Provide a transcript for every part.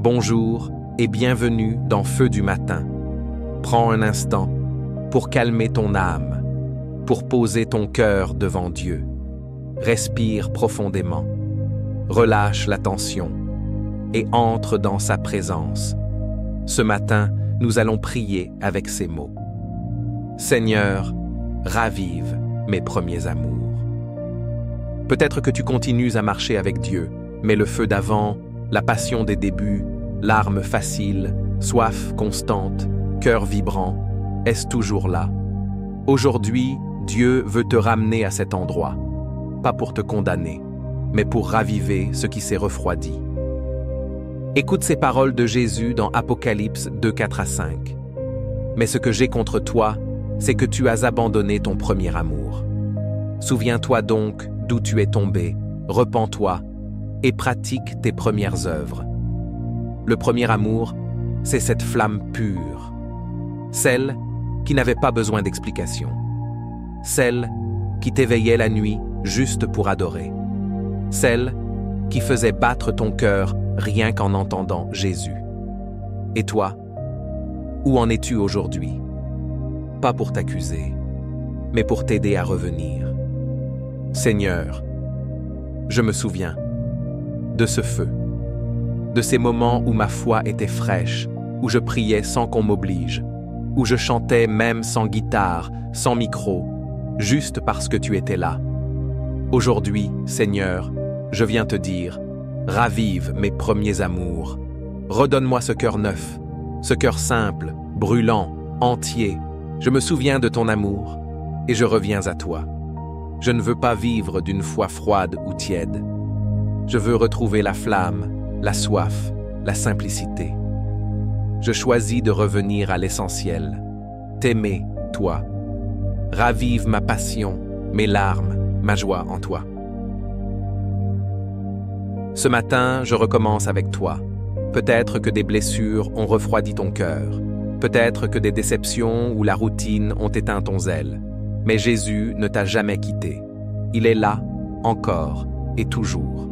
Bonjour et bienvenue dans Feu du matin. Prends un instant pour calmer ton âme, pour poser ton cœur devant Dieu. Respire profondément, relâche la tension et entre dans sa présence. Ce matin, nous allons prier avec ces mots. Seigneur, ravive mes premiers amours. Peut-être que tu continues à marcher avec Dieu, mais le feu d'avant, la passion des débuts, larmes faciles, soif constante, cœur vibrant, est-ce toujours là? Aujourd'hui, Dieu veut te ramener à cet endroit, pas pour te condamner, mais pour raviver ce qui s'est refroidi. Écoute ces paroles de Jésus dans Apocalypse 2, 4-5. Mais ce que j'ai contre toi, c'est que tu as abandonné ton premier amour. Souviens-toi donc d'où tu es tombé, repens-toi et pratique tes premières œuvres. Le premier amour, c'est cette flamme pure, celle qui n'avait pas besoin d'explication, celle qui t'éveillait la nuit juste pour adorer, celle qui faisait battre ton cœur rien qu'en entendant Jésus. Et toi, où en es-tu aujourd'hui? Pas pour t'accuser, mais pour t'aider à revenir. Seigneur, je me souviens de ce feu, de ces moments où ma foi était fraîche, où je priais sans qu'on m'oblige, où je chantais même sans guitare, sans micro, juste parce que tu étais là. Aujourd'hui, Seigneur, je viens te dire, ravive mes premiers amours. Redonne-moi ce cœur neuf, ce cœur simple, brûlant, entier. Je me souviens de ton amour et je reviens à toi. Je ne veux pas vivre d'une foi froide ou tiède. Je veux retrouver la flamme, la soif, la simplicité. Je choisis de revenir à l'essentiel, t'aimer, toi. Ravive ma passion, mes larmes, ma joie en toi. Ce matin, je recommence avec toi. Peut-être que des blessures ont refroidi ton cœur. Peut-être que des déceptions ou la routine ont éteint ton zèle. Mais Jésus ne t'a jamais quitté. Il est là, encore et toujours.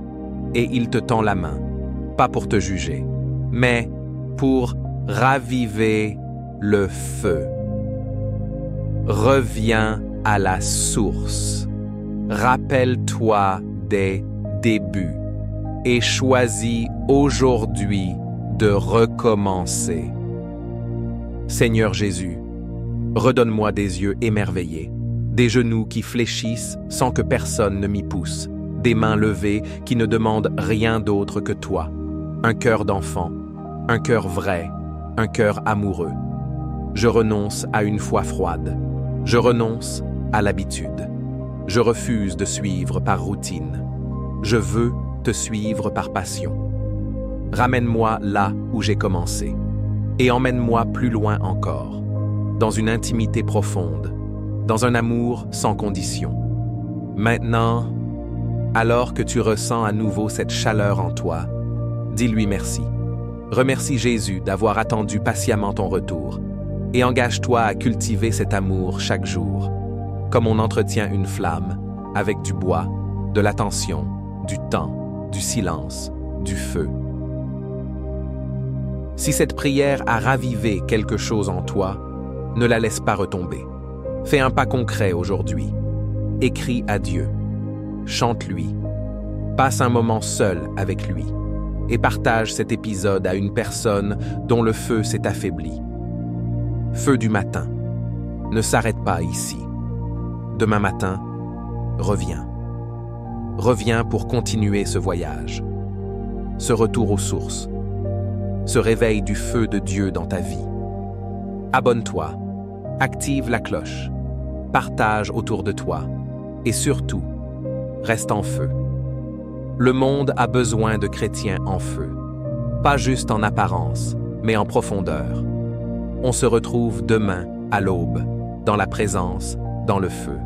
Et il te tend la main, pas pour te juger, mais pour raviver le feu. Reviens à la source. Rappelle-toi des débuts et choisis aujourd'hui de recommencer. Seigneur Jésus, redonne-moi des yeux émerveillés, des genoux qui fléchissent sans que personne ne m'y pousse, des mains levées qui ne demandent rien d'autre que toi, un cœur d'enfant, un cœur vrai, un cœur amoureux. Je renonce à une foi froide, je renonce à l'habitude, je refuse de suivre par routine, je veux te suivre par passion. Ramène-moi là où j'ai commencé et emmène-moi plus loin encore, dans une intimité profonde, dans un amour sans condition. Maintenant, alors que tu ressens à nouveau cette chaleur en toi, dis-lui merci. Remercie Jésus d'avoir attendu patiemment ton retour et engage-toi à cultiver cet amour chaque jour, comme on entretient une flamme avec du bois, de l'attention, du temps, du silence, du feu. Si cette prière a ravivé quelque chose en toi, ne la laisse pas retomber. Fais un pas concret aujourd'hui. Écris à Dieu. Chante-lui. Passe un moment seul avec lui et partage cet épisode à une personne dont le feu s'est affaibli. Feu du matin. Ne s'arrête pas ici. Demain matin, reviens. Reviens pour continuer ce voyage. Ce retour aux sources. Ce réveil du feu de Dieu dans ta vie. Abonne-toi. Active la cloche. Partage autour de toi. Et surtout, reste en feu. Le monde a besoin de chrétiens en feu. Pas juste en apparence, mais en profondeur. On se retrouve demain, à l'aube, dans la présence, dans le feu.